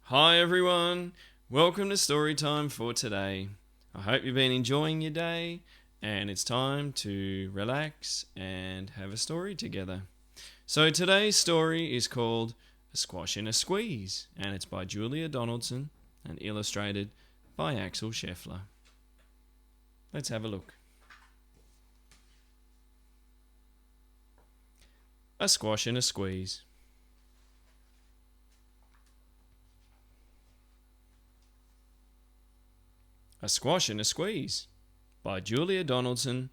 Hi everyone, welcome to story time for today. I hope you've been enjoying your day and it's time to relax and have a story together. So today's story is called A Squash in a Squeeze and it's by Julia Donaldson and illustrated by Axel Scheffler. Let's have a look. A Squash in a Squeeze. A Squash in a Squeeze by Julia Donaldson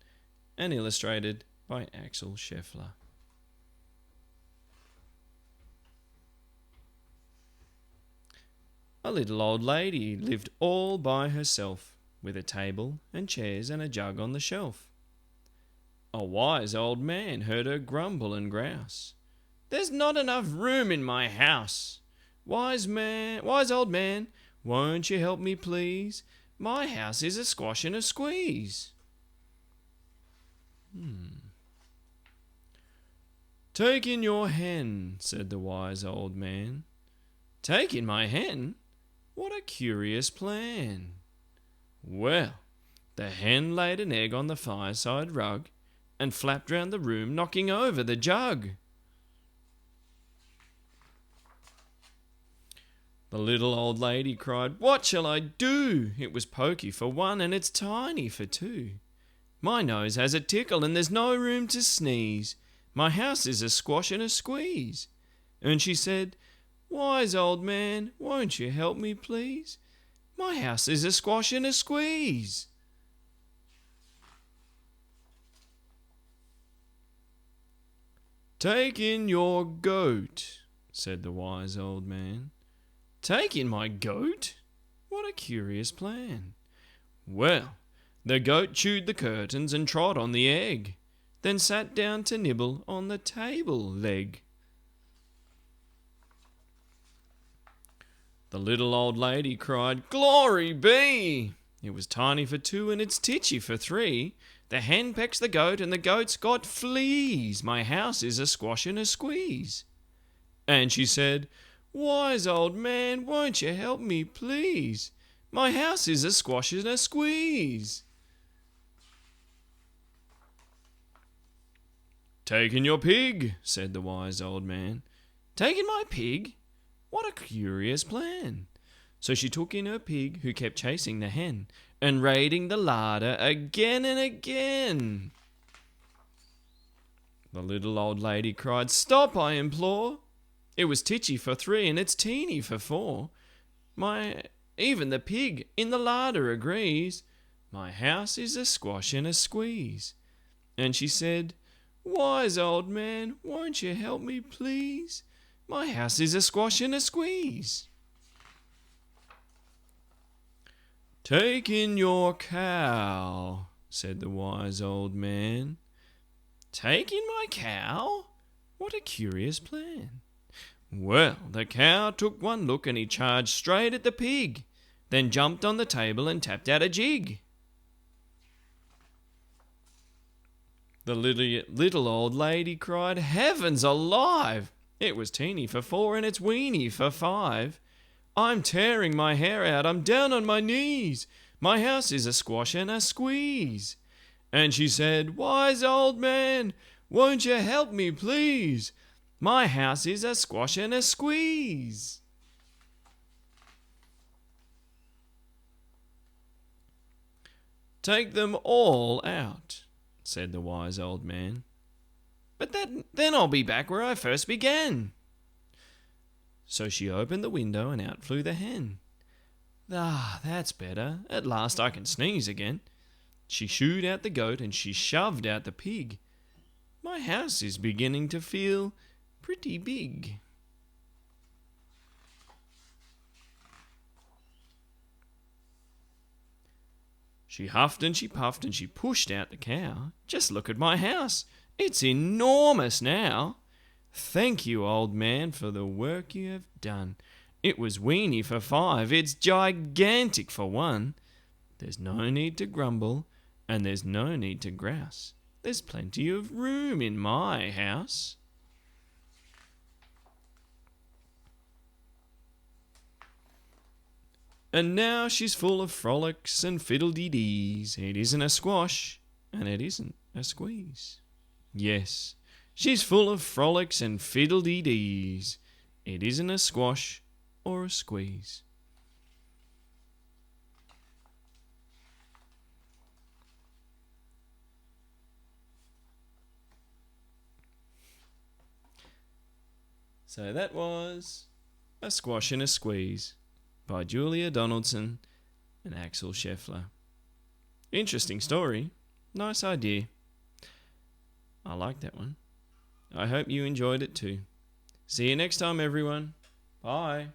and illustrated by Axel Scheffler. A little old lady lived all by herself, with a table and chairs and a jug on the shelf. A wise old man heard her grumble and grouse. "There's not enough room in my house. Wise old man, won't you help me please? My house is a squash and a squeeze." "Take in your hen," said the wise old man. "Take in my hen? What a curious plan." Well, the hen laid an egg on the fireside rug and flapped round the room, knocking over the jug. The little old lady cried, "What shall I do? It was pokey for one and it's tiny for two. My nose has a tickle and there's no room to sneeze. My house is a squash and a squeeze." And she said, "Wise old man, won't you help me please? My house is a squash and a squeeze." "Take in your goat," said the wise old man. "Take in my goat? What a curious plan." Well, the goat chewed the curtains and trod on the egg, then sat down to nibble on the table leg. The little old lady cried, "Glory be! It was tiny for two and it's titchy for three. The hen pecks the goat and the goat's got fleas. My house is a squash and a squeeze." And she said, "Wise old man, won't you help me please? My house is a squash and a squeeze." "Take in your pig," said the wise old man. "Take in my pig? What a curious plan." So she took in her pig, who kept chasing the hen and raiding the larder again and again. The little old lady cried, "Stop, I implore. It was titchy for three and it's teeny for four. Even the pig in the larder agrees. My house is a squash and a squeeze." And she said, "Wise old man, won't you help me please? My house is a squash and a squeeze." "Take in your cow," said the wise old man. "Take in my cow? What a curious plan." Well, the cow took one look and he charged straight at the pig, then jumped on the table and tapped out a jig. The little old lady cried, "Heavens alive! It was teeny for four and it's weeny for five. I'm tearing my hair out, I'm down on my knees. My house is a squash and a squeeze." And she said, "Wise old man, won't you help me please? My house is a squash and a squeeze." "Take them all out," said the wise old man. "But then I'll be back where I first began." So she opened the window and out flew the hen. "Ah, that's better. At last I can sneeze again." She shooed out the goat and she shoved out the pig. My house is beginning to feel pretty big. She huffed and she puffed and she pushed out the cow. "Just look at my house. It's enormous now. Thank you, old man, for the work you have done. It was weeny for five, it's gigantic for one. There's no need to grumble and there's no need to grouse. There's plenty of room in my house." And now she's full of frolics and fiddle-dee-dees. It isn't a squash, and it isn't a squeeze. Yes, she's full of frolics and fiddle-dee-dees. It isn't a squash or a squeeze. So that was A Squash and a Squeeze by Julia Donaldson and Axel Scheffler. Interesting story. Nice idea. I like that one. I hope you enjoyed it too. See you next time, everyone. Bye.